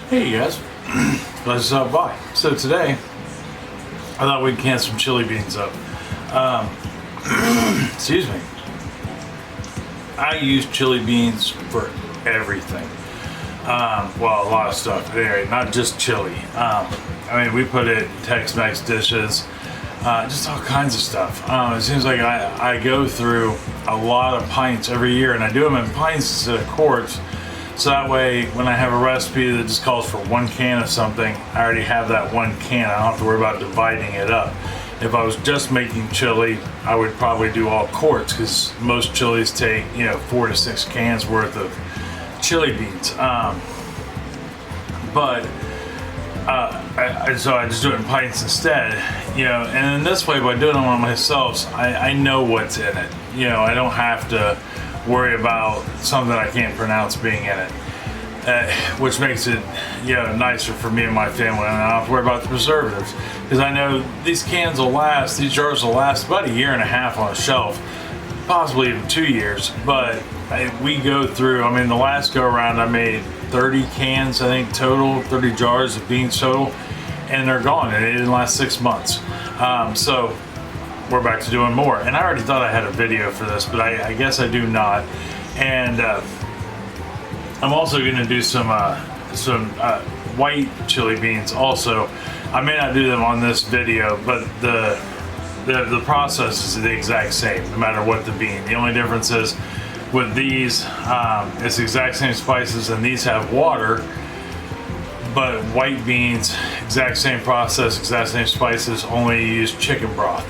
Hey guys, glad to stop by. So today, I thought we'd can some chili beans up. Um, excuse me. I use chili beans for everything. Well, a lot of stuff. Anyway, not just chili. I mean, we put it in Tex-Mex dishes, just all kinds of stuff. It seems like I go through a lot of pints every year, and I do them in pints instead of quarts. So that way, when I have a recipe that just calls for one can of something, I already have that one can. I don't have to worry about dividing it up. If I was just making chili, I would probably do all quarts because most chilies take, 4 to 6 cans worth of chili beans. So I just do it in pints instead, and in this way, by doing them on myself, I know what's in it. I don't have to worry about something I can't pronounce being in it, which makes it nicer for me and my family. And I don't have to worry about the preservatives because I know these cans will last, these jars will last about a year and a half on a shelf, possibly even 2 years. But we go through, the last go around I made 30 cans, I think total, 30 jars of beans total, and they're gone, and it didn't last 6 months. So we're back to doing more, and I already thought I had a video for this, but I guess I do not. And I'm also going to do some white chili beans also. I may not do them on this video, but the process is the exact same no matter what the bean. The only difference is with these, it's the exact same spices, and these have water. But white beans, exact same process, exact same spices, only use chicken broth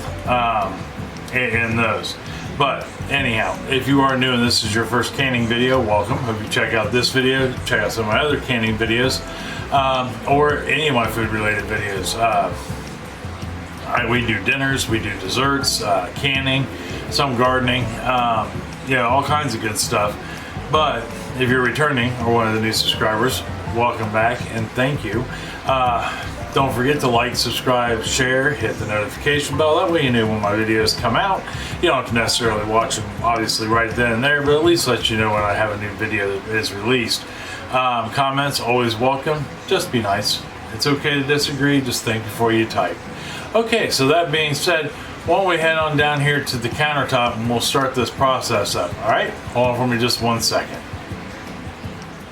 in those. But anyhow, if you are new and this is your first canning video, welcome. Hope you check out this video, check out some of my other canning videos, or any of my food related videos. We do dinners, we do desserts, canning, some gardening, all kinds of good stuff. But if you're returning or one of the new subscribers, welcome back and thank you. Don't forget to like, subscribe, share, hit the notification bell. That way you know when my videos come out. You don't have to necessarily watch them obviously right then and there, but at least let you know when I have a new video that is released. Comments always welcome. Just be nice. It's okay to disagree. Just think before you type. Okay, so that being said, why don't we head on down here to the countertop and we'll start this process up. All right, hold on for me just 1 second.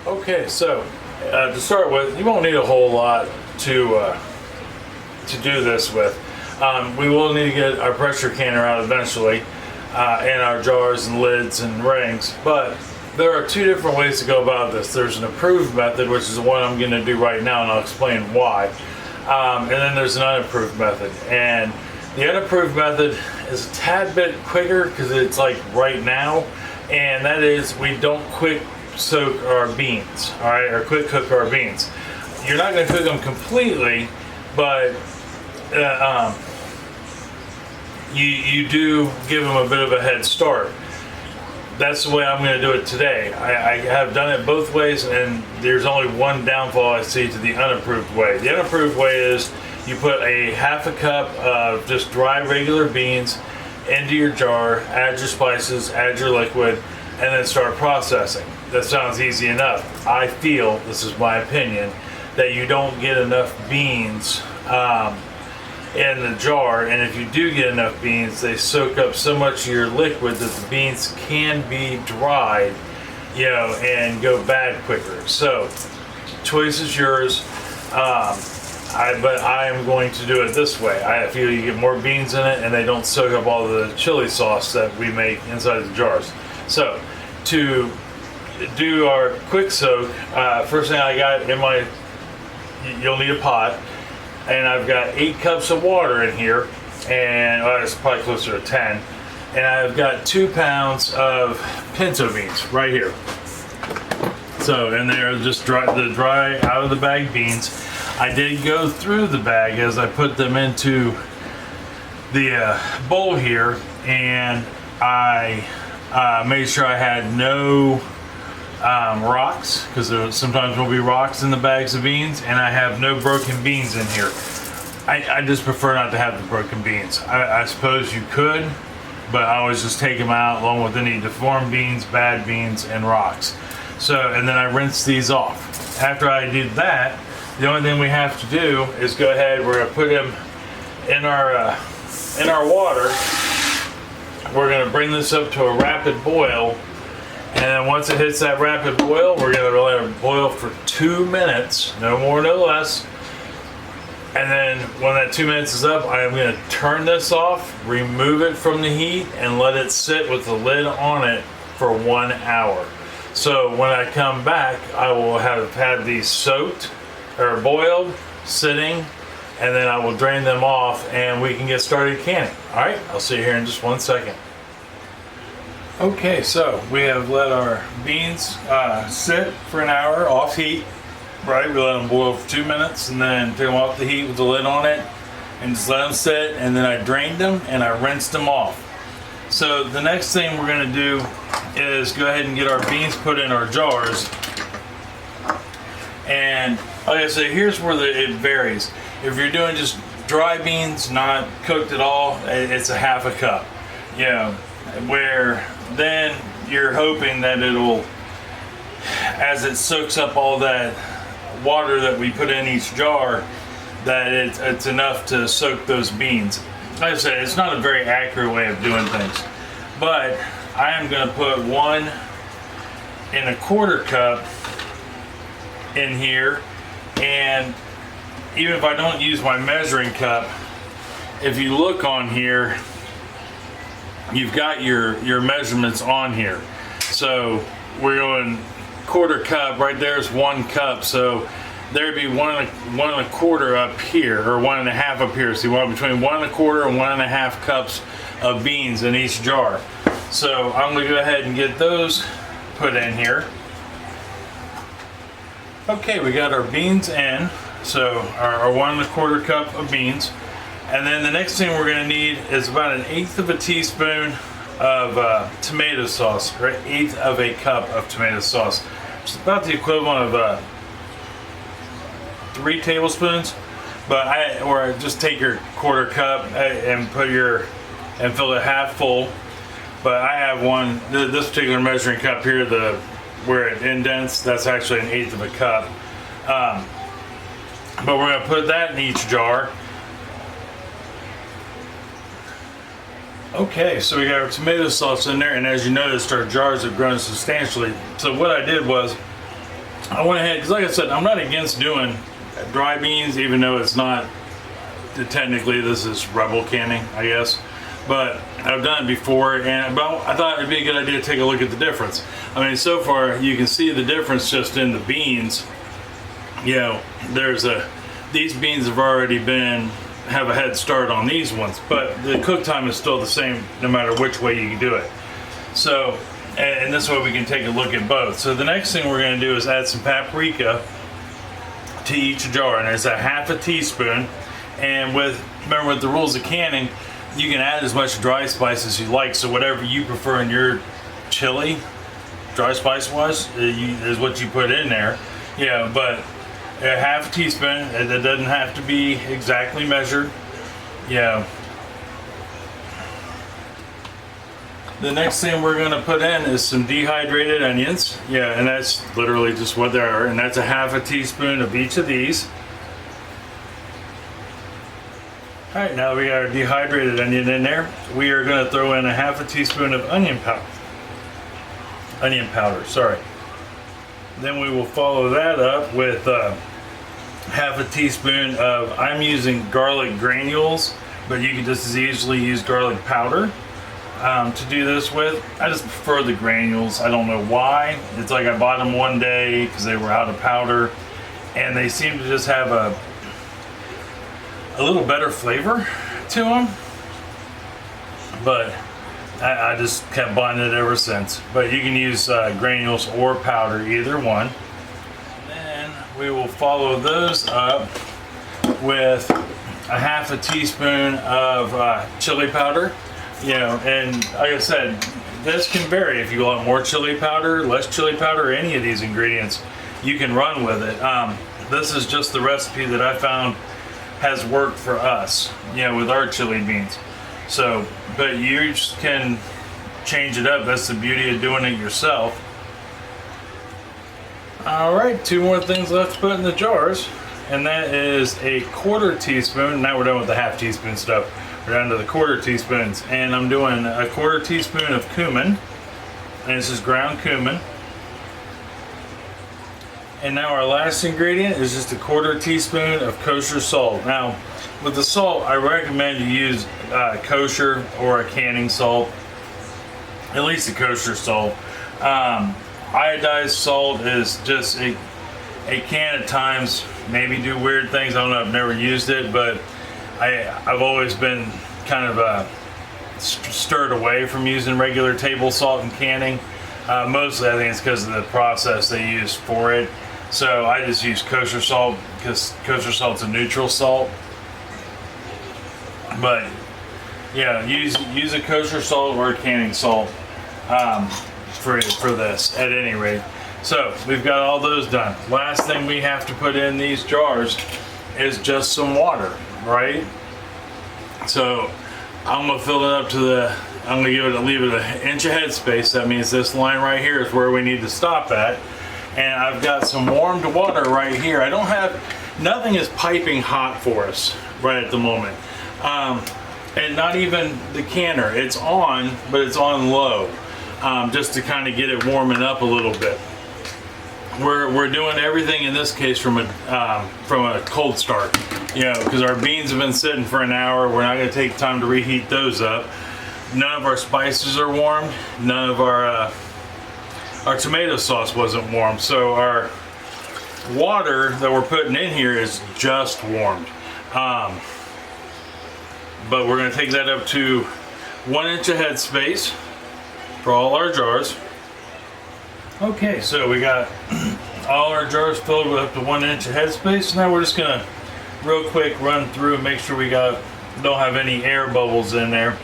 Okay, so to start with, you won't need a whole lot to do this with. We will need to get our pressure canner out eventually, and our jars and lids and rings, but there are two different ways to go about this. There's an approved method, which is the one I'm going to do right now, and I'll explain why. And then there's an unapproved method, and the unapproved method is a tad bit quicker because it's like right now, and that is we don't quick soak our beans, all right, or quick cook our beans. You're not going to cook them completely, but you do give them a bit of a head start. That's the way I'm going to do it today. I have done it both ways, and there's only one downfall I see to the unapproved way. The unapproved way is you put a half a cup of just dry regular beans into your jar, add your spices, add your liquid, and then start processing. That sounds easy enough. I feel, this is my opinion, that you don't get enough beans in the jar, and if you do get enough beans, they soak up so much of your liquid that the beans can be dried, and go bad quicker. So, choice is yours. But I am going to do it this way. I feel you get more beans in it, and they don't soak up all the chili sauce that we make inside the jars. So, to do our quick soak, first thing I got in my, you'll need a pot, and I've got 8 cups of water in here, and it's probably closer to 10, and I've got 2 pounds of pinto beans right here. So, and they're just the dry out of the bag beans. I did go through the bag as I put them into the bowl here, and I made sure I had no rocks, because sometimes there'll be rocks in the bags of beans, and I have no broken beans in here. I just prefer not to have the broken beans. I suppose you could, but I always just take them out along with any deformed beans, bad beans, and rocks. So, and then I rinse these off. after I do that, the only thing we have to do is go ahead. We're gonna put him in our water. We're gonna bring this up to a rapid boil, and then once it hits that rapid boil, we're gonna let it boil for 2 minutes, no more, no less. And then when that 2 minutes is up, I am gonna turn this off, remove it from the heat, and let it sit with the lid on it for 1 hour. So when I come back, I will have had these soaked or boiled, sitting, and then I will drain them off and we can get started canning. All right, I'll see you here in just 1 second. Okay, so we have let our beans sit for an hour off heat, right? We let them boil for 2 minutes and then take them off the heat with the lid on it and just let them sit, and then I drained them and I rinsed them off. So the next thing we're gonna do is go ahead and get our beans put in our jars. And like I said, here's where it varies. If you're doing just dry beans, not cooked at all, it's a half a cup. You know, where then you're hoping that it'll, as it soaks up all that water that we put in each jar, that it's enough to soak those beans. Like I said, it's not a very accurate way of doing things, but I am going to put 1 1/4 cup in here, and even if I don't use my measuring cup, if you look on here, you've got your measurements on here. So we're going 1/4 cup, right there's 1 cup, so there'd be 1 1/4 up here, or 1 1/2 up here. So you want between 1 1/4 and 1 1/2 cups of beans in each jar. So I'm gonna go ahead and get those put in here. Okay, we got our beans in, so our 1 1/4 cup of beans. And then the next thing we're gonna need is about 1/8 of a teaspoon of tomato sauce, or 1/8 of a cup of tomato sauce. It's about the equivalent of 3 tablespoons, or just take your 1/4 cup and and fill it half full. But I have this particular measuring cup here, where it indents, that's actually 1/8 of a cup. But we're gonna put that in each jar. Okay, so we got our tomato sauce in there, and as you noticed, our jars have grown substantially. So what I did was, I went ahead, because like I said, I'm not against doing dry beans, even though it's not, technically this is rebel canning, I guess. But I've done it before, and I thought it'd be a good idea to take a look at the difference. I mean, so far you can see the difference just in the beans. You know, these beans have already have a head start on these ones, but the cook time is still the same no matter which way you do it. So, and this way we can take a look at both. So the next thing we're going to do is add some paprika to each jar, and it's a 1/2 teaspoon. And remember, with the rules of canning, you can add as much dry spice as you like. So whatever you prefer in your chili, dry spice wise, is what you put in there. Yeah, but a 1/2 teaspoon. It doesn't have to be exactly measured. Yeah. The next thing we're going to put in is some dehydrated onions. Yeah, and that's literally just what they are. And that's a 1/2 teaspoon of each of these. All right, now we got our dehydrated onion in there. We are going to throw in a 1/2 teaspoon of onion powder. Sorry. Then we will follow that up with 1/2 teaspoon of, I'm using garlic granules, but you can just as easily use garlic powder to do this with. I just prefer the granules. I don't know why. It's like I bought them one day because they were out of powder, and they seem to just have a little better flavor to them. But I just kept buying it ever since. But you can use granules or powder, either one. Then we will follow those up with a 1/2 teaspoon of chili powder. You know, and like I said, this can vary. If you want more chili powder, less chili powder, any of these ingredients, you can run with it. This is just the recipe that I found has worked for us, you know, with our chili beans. So, but you just can change it up. That's the beauty of doing it yourself. All right, 2 more things left to put in the jars, and that is a 1/4 teaspoon. Now we're done with the 1/2 teaspoon stuff. We're down to the 1/4 teaspoons, and I'm doing a 1/4 teaspoon of cumin, and this is ground cumin. And now our last ingredient is just a 1/4 teaspoon of kosher salt. Now, with the salt, I recommend you use kosher or a canning salt, at least a kosher salt. Iodized salt is just a can at times, maybe do weird things. I don't know, I've never used it, but I've always been kind of stirred away from using regular table salt and canning. Mostly I think it's because of the process they use for it. So I just use kosher salt because kosher salt's a neutral salt. But yeah, use a kosher salt or a canning salt for this at any rate. So we've got all those done. Last thing we have to put in these jars is just some water, right? So I'm gonna fill it up to I'm gonna leave it an inch of headspace. That means this line right here is where we need to stop at. And I've got some warmed water right here. Nothing is piping hot for us right at the moment. And not even the canner. It's on, but it's on low, just to kind of get it warming up a little bit. We're doing everything in this case from a cold start, because our beans have been sitting for an hour. We're not going to take time to reheat those up. None of our spices are warmed. None of our tomato sauce wasn't warm, so our water that we're putting in here is just warmed. But we're going to take that up to 1 inch of headspace for all our jars. Okay, so we got all our jars filled with up to 1 inch of headspace. Now we're just going to real quick run through and make sure we don't have any air bubbles in there.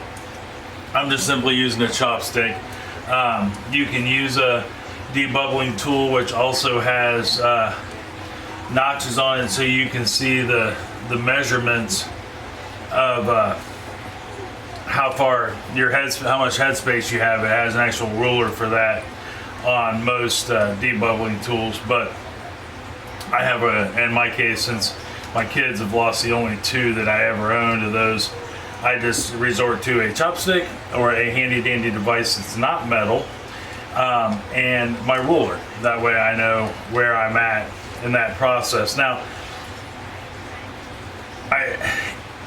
I'm just simply using a chopstick. You can use a debubbling tool, which also has notches on it, so you can see the measurements of how much headspace you have. It has an actual ruler for that on most debubbling tools, but I have in my case, since my kids have lost the only 2 that I ever owned of those, I just resort to a chopstick or a handy dandy device that's not metal, and my ruler. That way I know where I'm at in that process. Now,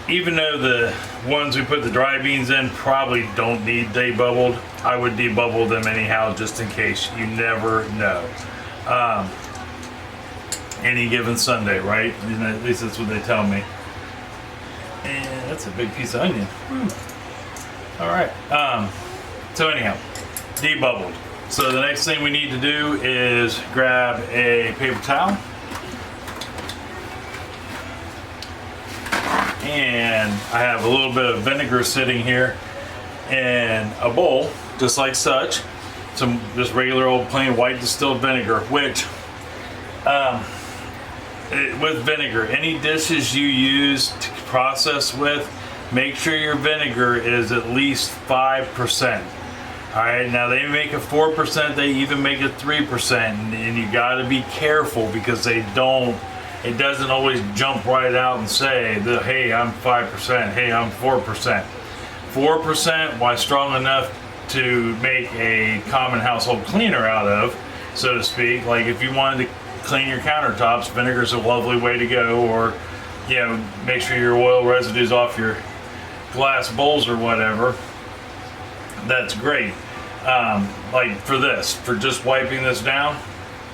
even though the ones we put the dry beans in probably don't need debubbled, I would debubble them anyhow, just in case. You never know. Any given Sunday, right? At least that's what they tell me. And that's a big piece of onion. All right. So anyhow, debubbled. So the next thing we need to do is grab a paper towel. And I have a little bit of vinegar sitting here in a bowl, just like such. Some just regular old plain white distilled vinegar, which with vinegar, any dishes you use to process with, make sure your vinegar is at least 5%. All right, now they make a 4%, they even make a 3%, and you got to be careful because it doesn't always jump right out and say, hey, I'm 5%, hey, I'm 4%. 4%, why strong enough to make a common household cleaner out of, so to speak. Like if you wanted to clean your countertops, vinegar's a lovely way to go, or make sure your oil residue's off your glass bowls or whatever. That's great. Like for just wiping this down,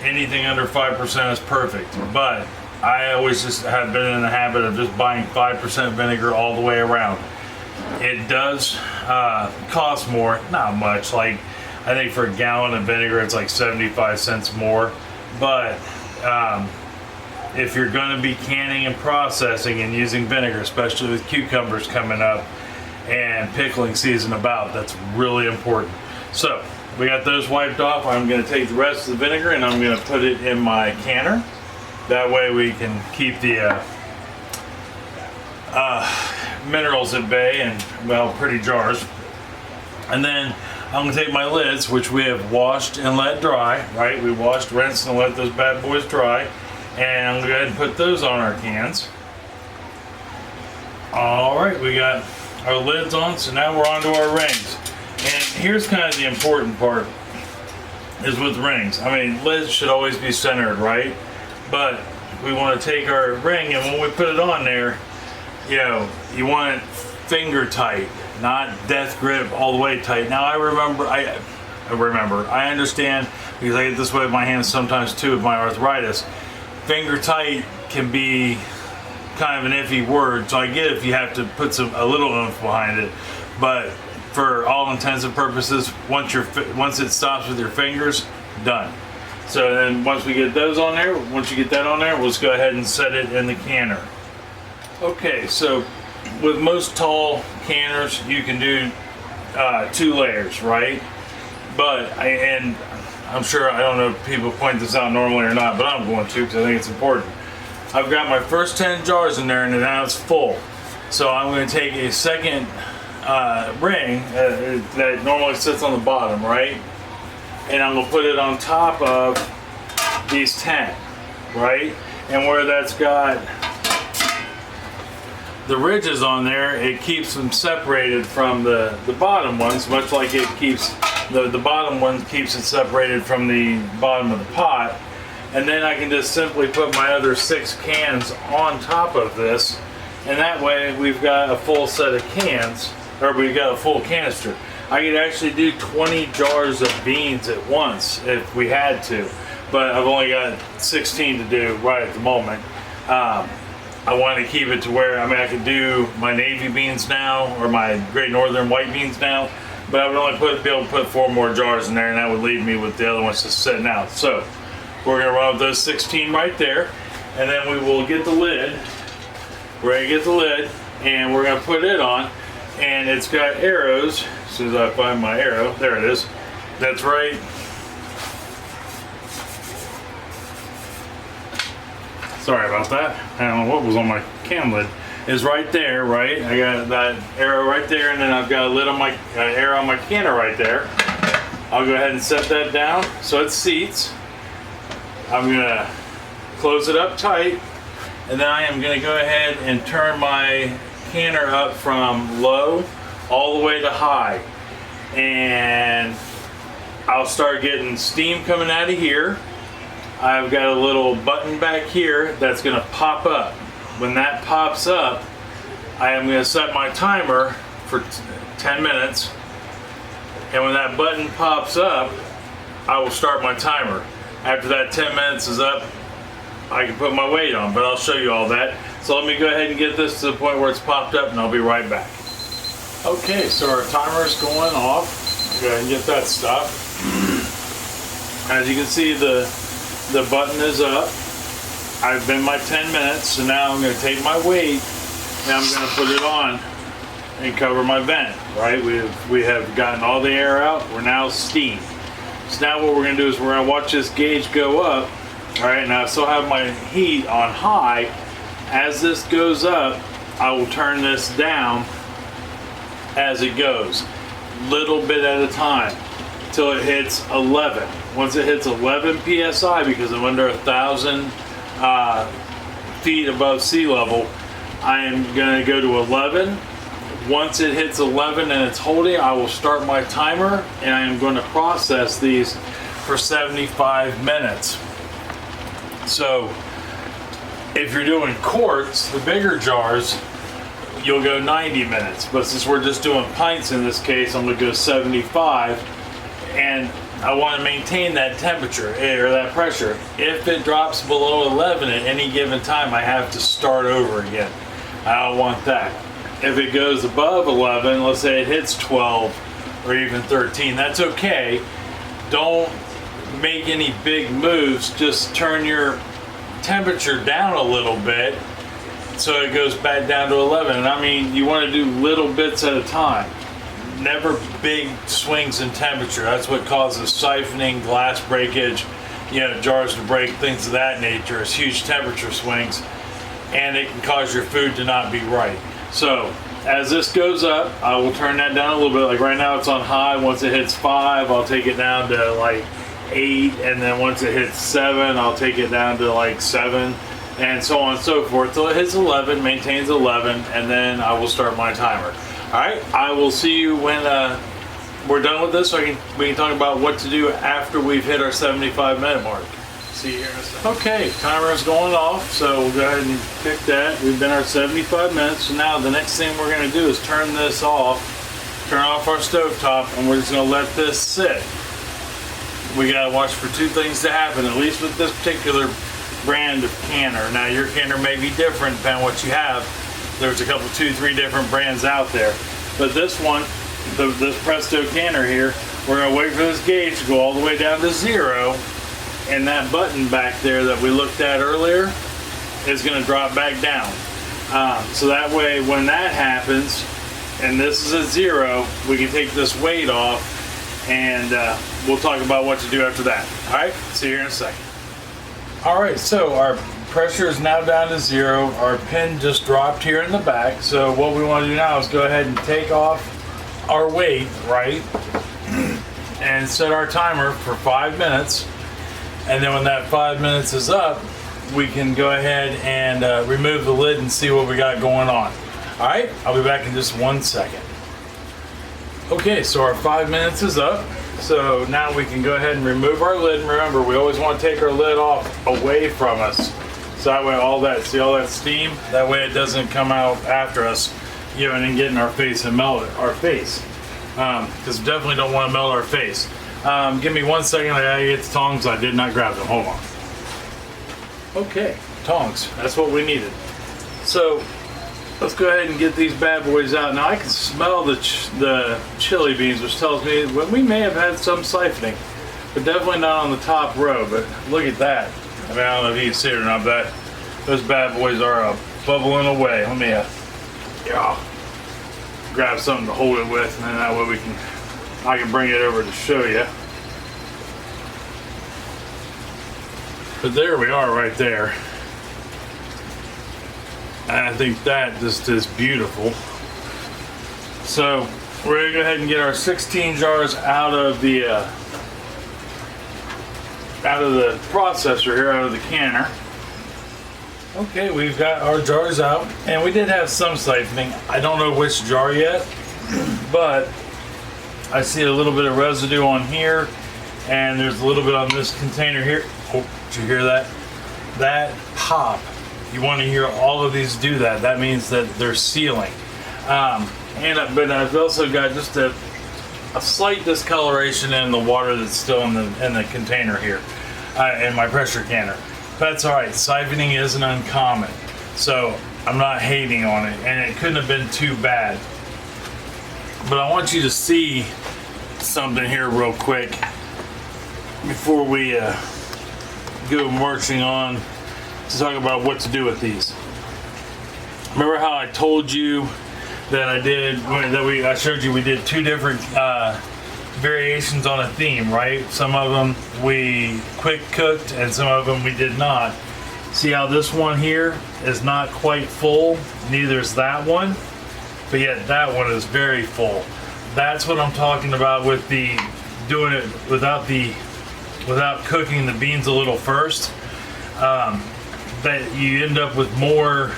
anything under 5% is perfect. But I always just have been in the habit of just buying 5% vinegar all the way around. It does cost more, not much. Like I think for a gallon of vinegar, it's like 75 cents more. But if you're going to be canning and processing and using vinegar, especially with cucumbers coming up and pickling season about, that's really important. So we got those wiped off. I'm going to take the rest of the vinegar and I'm going to put it in my canner. That way we can keep the minerals at bay and, well, pretty jars. And then I'm gonna take my lids, which we have washed and let dry, right? We washed, rinsed, and let those bad boys dry. And I'm gonna go ahead and put those on our cans. All right, we got our lids on, so now we're on to our rings. And here's kind of the important part, is with rings. I mean, lids should always be centered, right? But we want to take our ring, and when we put it on there, you know, you want it finger tight, not death grip all the way tight. Now I understand, because I get this way with my hands sometimes too with my arthritis. Finger tight can be kind of an iffy word, so I get if you have to put a little oomph behind it, but for all intents and purposes, once it stops with your fingers, done. So then once we get those on there, once you get that on there, we'll just go ahead and set it in the canner. Okay, so with most tall canners, you can do 2 layers, right? But I'm sure, I don't know if people point this out normally or not, but I'm going to because I think it's important. I've got my first 10 jars in there, and now it's full. So I'm going to take a second ring that normally sits on the bottom, right? And I'm going to put it on top of these 10, right? And where that's got the ridges on there, it keeps them separated from the bottom ones, much like it keeps the bottom one keeps it separated from the bottom of the pot. And then I can just simply put my other 6 cans on top of this, and that way we've got a full set of cans, or we've got a full canister. I could actually do 20 jars of beans at once if we had to, but I've only got 16 to do right at the moment. I want to keep it to where, I mean, I could do my navy beans now, or my Great Northern white beans now, but I would only be able to put 4 more jars in there, and that would leave me with the other ones just sitting out. So we're going to run with those 16 right there, and then we will get the lid. We're going to get the lid, and we're going to put it on, and it's got arrows. As soon as I find my arrow, there it is. That's right. Sorry about that. I don't know what was on my can lid. Is right there, right? I got that arrow right there, and then I've got a lid on my arrow on my canner right there. I'll go ahead and set that down so it seats. I'm gonna close it up tight, and then I am gonna go ahead and turn my canner up from low all the way to high, and I'll start getting steam coming out of here. I've got a little button back here that's gonna pop up. When that pops up, I am gonna set my timer for 10 minutes, and when that button pops up, I will start my timer. After that 10 minutes is up, I can put my weight on, but I'll show you all that. So let me go ahead and get this to the point where it's popped up, and I'll be right back. Okay, so our timer is going off. Go ahead and get that stopped. As you can see, the button is up. I've been my 10 minutes, so now I'm going to take my weight and I'm going to put it on and cover my vent, right? We have gotten all the air out. We're now steamed. So now what we're going to do is we're going to watch this gauge go up. All right, now I still have my heat on high. As this goes up, I will turn this down as it goes, little bit at a time, till it hits 11. Once it hits 11 psi, because I'm under 1,000 feet above sea level, I am going to go to 11. Once it hits 11 and it's holding, I will start my timer, and I am going to process these for 75 minutes. So if you're doing quarts, the bigger jars, you'll go 90 minutes. But since we're just doing pints in this case, I'm going to go 75. And I want to maintain that temperature or that pressure. If it drops below 11 at any given time, I have to start over again. I don't want that. If it goes above 11, let's say it hits 12 or even 13, that's okay. Don't make any big moves. Just turn your temperature down a little bit so it goes back down to 11. And I mean, you want to do little bits at a time. Never big swings in temperature. That's what causes siphoning, glass breakage, jars to break, things of that nature. It's huge temperature swings, and it can cause your food to not be right. So as this goes up, I will turn that down a little bit. Like right now it's on high. Once it hits 5, I'll take it down to like 8, and then once it hits 7, I'll take it down to like 7, and so on and so forth till it hits 11, maintains 11, and then I will start my timer. All right, I will see you when we're done with this, so we can talk about what to do after we've hit our 75-minute mark. See you here in a second. Okay, timer is going off, so we'll go ahead and pick that. We've been our 75 minutes, so now the next thing we're going to do is turn this off, turn off our stovetop, and we're just going to let this sit. We got to watch for 2 things to happen, at least with this particular brand of canner. Now, your canner may be different depending on what you have. There's a couple, 2, 3 different brands out there. But this one, this Presto canner here, we're going to wait for this gauge to go all the way down to 0. And that button back there that we looked at earlier is going to drop back down. So that way when that happens and this is at 0, we can take this weight off, and we'll talk about what to do after that. Alright, see you here in a second. Alright, so our pressure is now down to 0. Our pin just dropped here in the back. So what we want to do now is go ahead and take off our weight, right? And set our timer for 5 minutes. And then when that 5 minutes is up, we can go ahead and remove the lid and see what we got going on. All right, I'll be back in just 1 second. Okay, so our 5 minutes is up. So now we can go ahead and remove our lid. And remember, we always want to take our lid off away from us. So that way all that steam, that way it doesn't come out after us, you know, and get in our face and melt our face. Because we definitely don't want to melt our face. Give me 1 second, I gotta get the tongs. I did not grab them, hold on. Okay, tongs, that's what we needed. So, let's go ahead and get these bad boys out. Now I can smell the chili beans, which tells me well, we may have had some siphoning, but definitely not on the top row. But look at that. I mean, I don't know if you can see it or not, but those bad boys are bubbling away. Let me grab something to hold it with, and then that way I can bring it over to show you. But there we are right there. And I think that just is beautiful. So we're gonna go ahead and get our 16 jars out of the processor here, out of the canner. Okay, we've got our jars out, and we did have some siphoning. I don't know which jar yet, but I see a little bit of residue on here, and there's a little bit on this container here. Oh, did you hear that? That pop. You want to hear all of these do that. That means that they're sealing. But I've also got just a slight discoloration in the water that's still in the container here, in my pressure canner. That's all right. Siphoning isn't uncommon, so I'm not hating on it, and it couldn't have been too bad. But I want you to see something here real quick before we go marching on to talk about what to do with these. Remember how I told you that I showed you we did 2 different variations on a theme, right? Some of them we quick cooked and some of them we did not. See how this one here is not quite full? Neither is that one, but yet that one is very full. That's what I'm talking about with the doing it without cooking the beans a little first. That you end up with more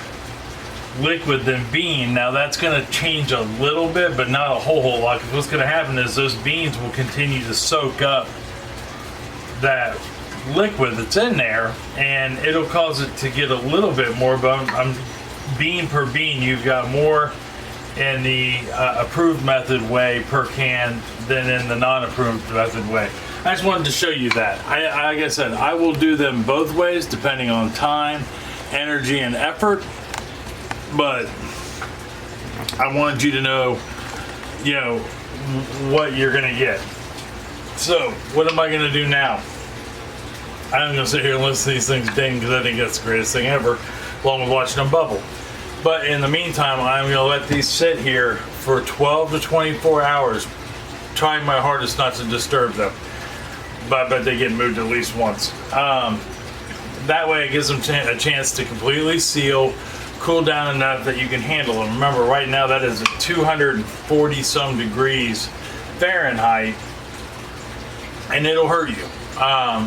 liquid than bean. Now that's going to change a little bit, but not a whole lot, because what's going to happen is those beans will continue to soak up that liquid that's in there, and it'll cause it to get a little bit more, but bean per bean, you've got more in the approved method way per can than in the non-approved method way. I just wanted to show you that. Like I said, I will do them both ways depending on time, energy, and effort, but I wanted you to know, what you're gonna get. So, what am I gonna do now? I'm gonna sit here and listen to these things ding, because I think that's the greatest thing ever, along with watching them bubble. But in the meantime, I'm gonna let these sit here for 12 to 24 hours, trying my hardest not to disturb them. But I bet they get moved at least once. Then that way it gives them a chance to completely seal, cool down enough that you can handle them. Remember, right now that is at 240 some degrees Fahrenheit, and it'll hurt you.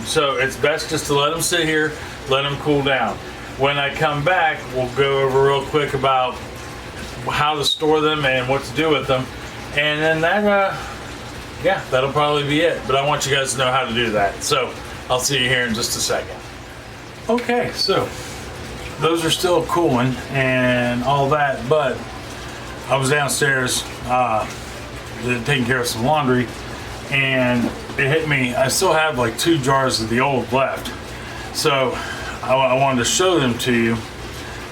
So it's best just to let them sit here, let them cool down. When I come back, we'll go over real quick about how to store them and what to do with them, and then that, yeah, that'll probably be it. But I want you guys to know how to do that. So I'll see you here in just a second. Okay, so those are still cooling and all that, but I was downstairs taking care of some laundry, and it hit me. I still have like 2 jars of the old left, so I wanted to show them to you.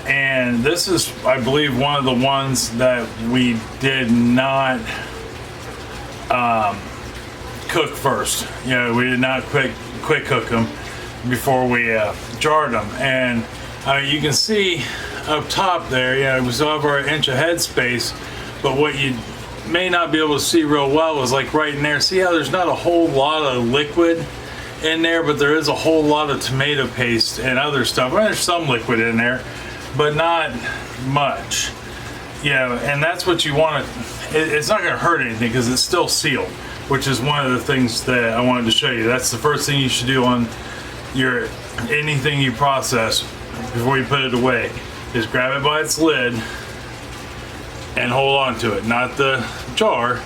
And this is, I believe, one of the ones that we did not cook first. You know, we did not quick cook them before we jarred them. And you can see up top there, you know, we still have our inch of head space, but what you may not be able to see real well is like right in there. See how there's not a whole lot of liquid in there, but there is a whole lot of tomato paste and other stuff. Well, there's some liquid in there, but not much. You know, and that's what you want to, it's not going to hurt anything because it's still sealed, which is one of the things that I wanted to show you. That's the first thing you should do on your anything you process before you put it away, is grab it by its lid and hold on to it. Not the jar,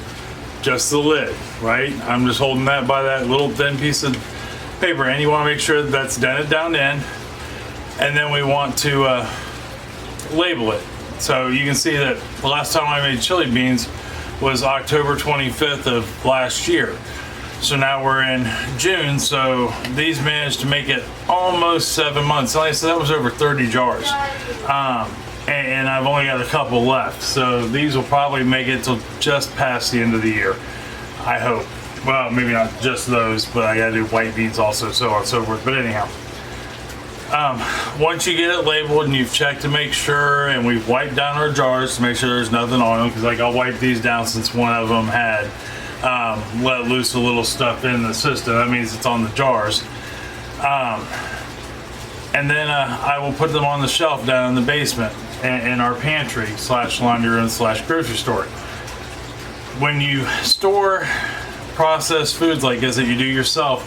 just the lid, right? I'm just holding that by that little thin piece of paper, and you want to make sure that that's dented down in, and then we want to label it. So you can see that the last time I made chili beans was October 25th of last year. So now we're in June, so these managed to make it almost 7 months. Like I said, that was over 30 jars. And I've only got a couple left. So these will probably make it till just past the end of the year, I hope. Well, maybe not just those, but I gotta do white beans also, so on and so forth. But anyhow, once you get it labeled and you've checked to make sure, and we've wiped down our jars to make sure there's nothing on them, because like I'll wipe these down since one of them had let loose a little stuff in the system. That means it's on the jars. And then I will put them on the shelf down in the basement in our pantry / laundry room / grocery store. When you store processed foods like this that you do yourself,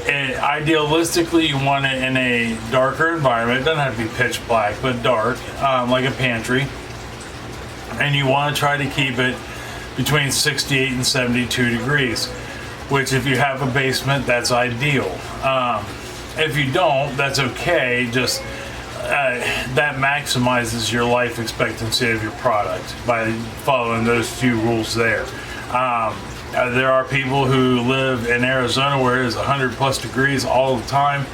idealistically you want it in a darker environment. It doesn't have to be pitch black, but dark, like a pantry. And you want to try to keep it between 68 and 72 degrees, which if you have a basement, that's ideal. If you don't, that's okay. Just that maximizes your life expectancy of your product by following those 2 rules there. There are people who live in Arizona where it is 100+ degrees all the time,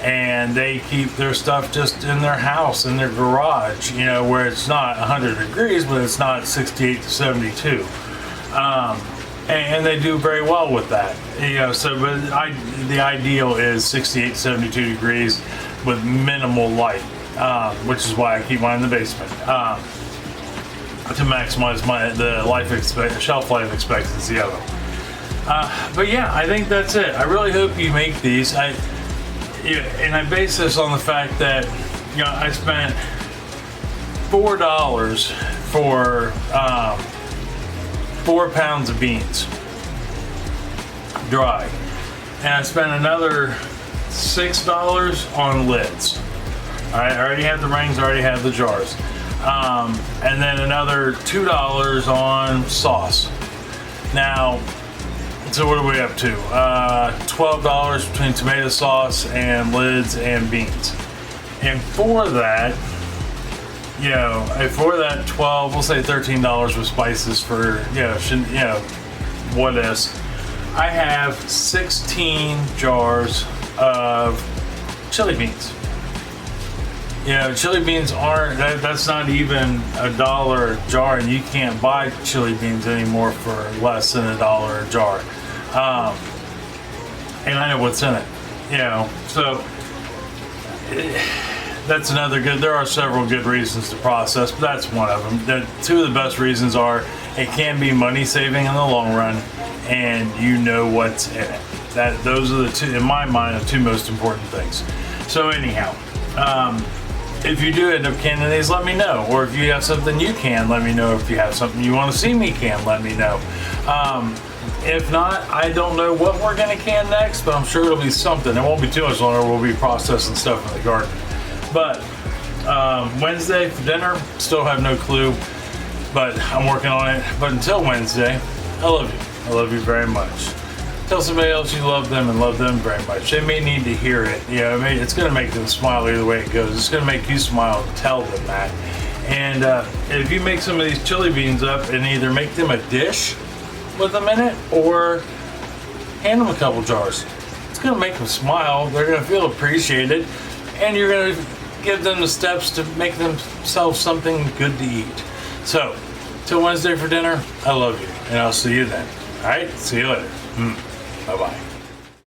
and they keep their stuff just in their house, in their garage, you know, where it's not 100 degrees, but it's not 68 to 72. And they do very well with that, you know. So, but the ideal is 68 to 72 degrees with minimal light, which is why I keep mine in the basement, to maximize the shelf life expectancy of them. But yeah, I think that's it. I really hope you make these. And I base this on the fact that, you know, I spent $4 for 4 pounds of beans, dry, and I spent another $6 on lids. All right, I already have the rings, I already have the jars, and then another $2 on sauce. Now, so what are we up to? $12 between tomato sauce and lids and beans. And for that, you know, for that 12, we'll say $13 with spices for, you know, what is. I have 16 jars of chili beans. You know, chili beans aren't, that's not even $1 a jar, and you can't buy chili beans anymore for less than $1 a jar. And I know what's in it, you know, so that's another good, there are several good reasons to process, but that's one of them. The 2 of the best reasons are it can be money saving in the long run, and you know what's in it. Those are the 2, in my mind, the 2 most important things. So anyhow, if you do end up canning these, let me know. Or if you have something you can, let me know. If you have something you want to see me can, let me know. If not, I don't know what we're going to can next, but I'm sure it'll be something. It won't be too much longer. We'll be processing stuff in the garden. But Wednesday for dinner, still have no clue, but I'm working on it. But until Wednesday, I love you. I love you very much. Tell somebody else you love them and love them very much. They may need to hear it. You know, it's going to make them smile either way it goes. It's going to make you smile and tell them that. And if you make some of these chili beans up and either make them a dish with them in it or hand them a couple jars, it's going to make them smile. They're going to feel appreciated, and you're going to give them the steps to make themselves something good to eat. So, till Wednesday for dinner, I love you, and I'll see you then. All right, see you later. Bye-bye.